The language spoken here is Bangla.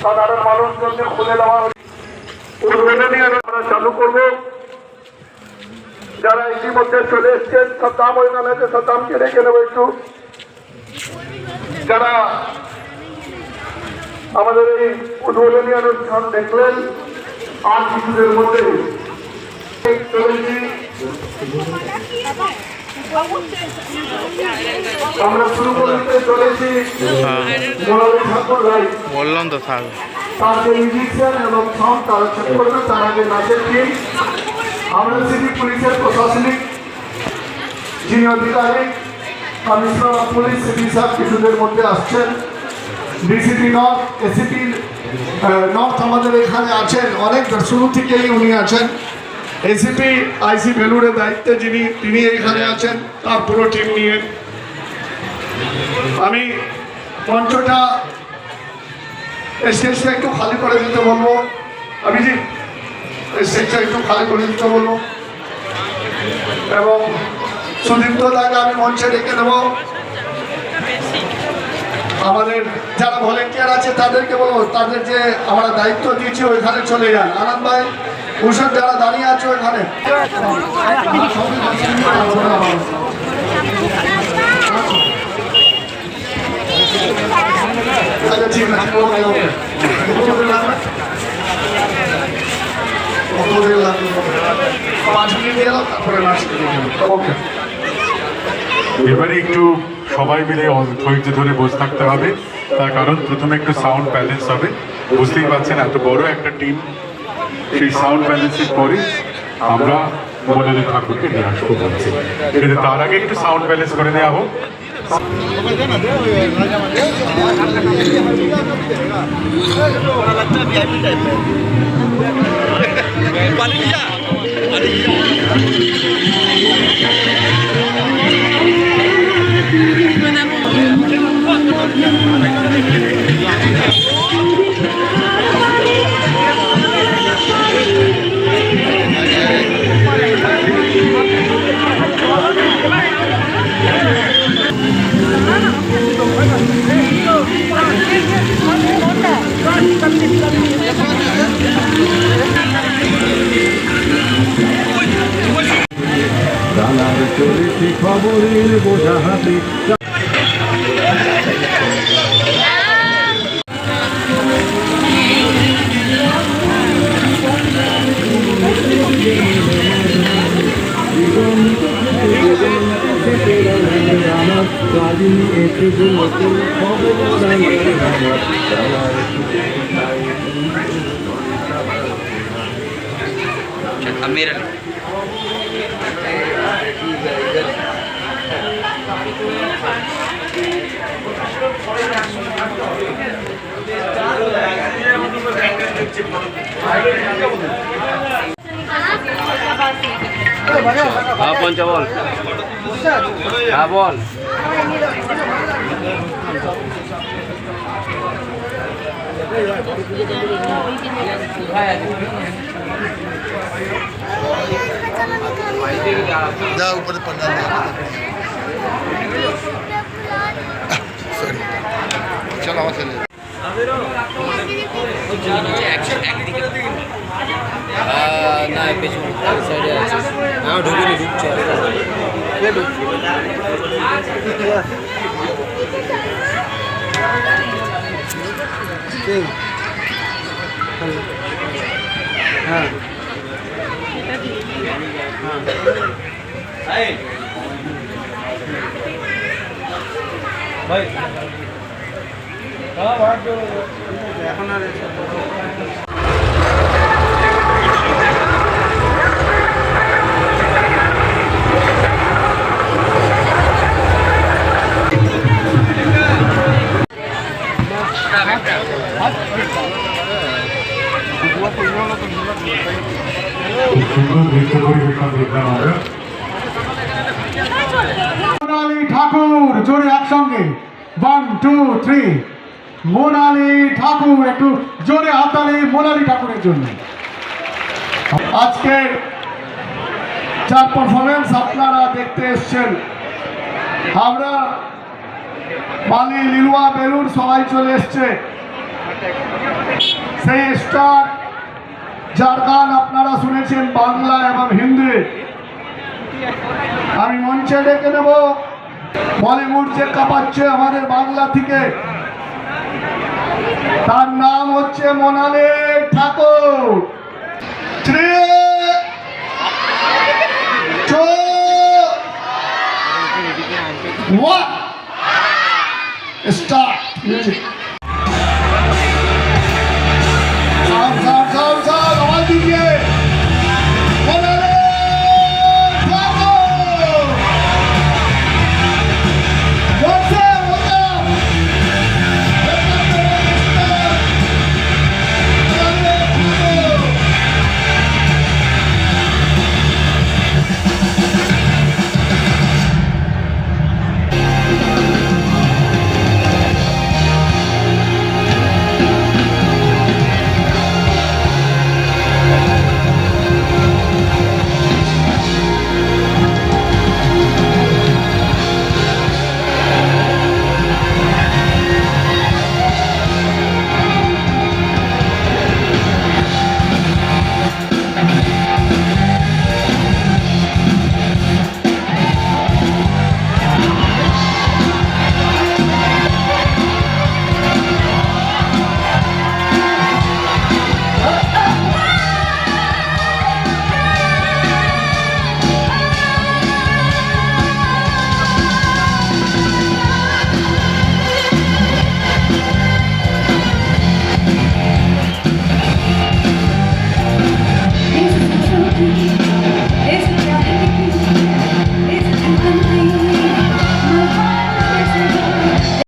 সাধারণ মানুষের জন্য খুলে দেওয়া উদ্বোধনী আমরা চালু করব। যারা ইতিমধ্যে চলে এসছেন সাদ্দাম ওইখানে আছে, সাদ্দামকে রেখে নেবো একটু। যারা আমাদের এই উদ্বোধনী অনুষ্ঠান দেখলেন আর কিছুদের মধ্যে চলেছি আমরা শুরু করতে চলেছি ঠাকুর ভাই বললাম তো স্যার তার যে মিউজিশিয়ান এবং সাউন্ড তারা চেক করবে। তার আগে নাচের টিম আমরা সিটি পুলিশের প্রশাসনিক যিনি আধিকারিক কমিশনার অফ পুলিশ সিটি সাহেব কিছুদের মধ্যে আসছেন। ডিসিপি নর্থ, এসিপি নর্থ আমাদের এখানে আছেন, অনেক শুরু থেকেই উনি আছেন। এসিপি আইসি ভেলুরের দায়িত্বে তিনি এখানে আছেন তার পুরো টিম নিয়ে। আমি মঞ্চটা স্টেজটা একটু খালি করে দিতে বলবো। অভিজিৎ স্টেজটা একটু খালি করে দিতে বলবো এবং সুদীপ্ত দাকে আমি মঞ্চে ডেকে নেব। আমাদের যারা ভলেন্টিয়ার আছে তাদেরকে বলবো তাদের যে আমরা দায়িত্ব দিয়েছি ওইখানে চলে যান। আনন্দ ভাই, ভূষণ যারা দাঁড়িয়ে আছে ওইখানে ঠিক আছে। এবারে একটু সবাই মিলে ধৈর্য ধরে বসে থাকতে হবে, তার কারণ প্রথমে একটু সাউন্ড ব্যালেন্স হবে। বুঝতেই পারছেন এত বড় একটা টিম, সেই সাউন্ড ব্যালেন্সের পরে আমরা মোনালি ঠাকুরকে নিয়ে আসবো বলছি, কিন্তু তার আগে একটু সাউন্ড ব্যালেন্স করে দেওয়া হোক। খবরের বোঝা হাতে मेरा हाँ पंचा बोल, हाँ बोल। जा ऊपर पंडाल चलो आवाज चले না পেছন সাইডে আছে না ঢুকিনি ঢুকছে কে ঢুকছে হ্যাঁ ভাই এখন আর মোনালি ঠাকুর জোরে একসঙ্গে 1 2 3 মোনালি ঠাকুর, একটু জোরে হাততালি মোনালি ঠাকুরের জন্য। আজকে যার পারফরমেন্স আপনারা দেখতে এসছেন, আমরা বালি লিলুয়া বেলুন সবাই চলে এসছে। সেই স্টার যার গান আপনারা শুনেছেন বাংলা এবং হিন্দি, আমি মঞ্চে ডেকে নেব বলিউড যে কাঁপাচ্ছে আমাদের বাংলা থেকে, তার নাম হচ্ছে মোনালি ঠাকুর। 3, 2, 1, start music.